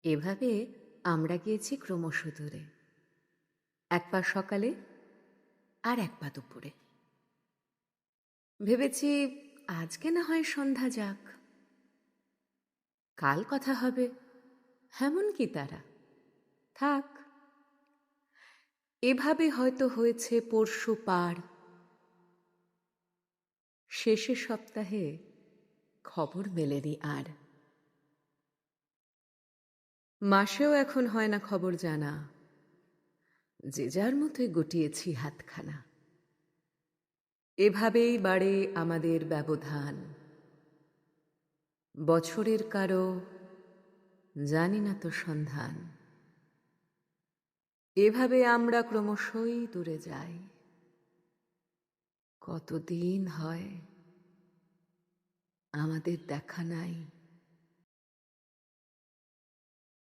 এভাবে আমরা গিয়েছি ক্রমশ দূরে, এক পা সকালে আর এক পা দুপুরে। ভেবেছি আজকে না হয় সন্ধ্যা যাক, কাল কথা হবে, হেমন কি তারা, থাক। এভাবে হয়তো হয়েছে পরশু পার, শেষে সপ্তাহে খবর মেলেনি আর। মাসেও এখন হয় না খবর জানা, যে যার মতোই গুটিয়েছি হাতখানা। এভাবেই বাড়ে আমাদের ব্যবধান, বছরের কারো জানি না তো সন্ধান। এভাবে আমরা ক্রমশই দূরে যাই, কতদিন হয় আমাদের দেখা নাই।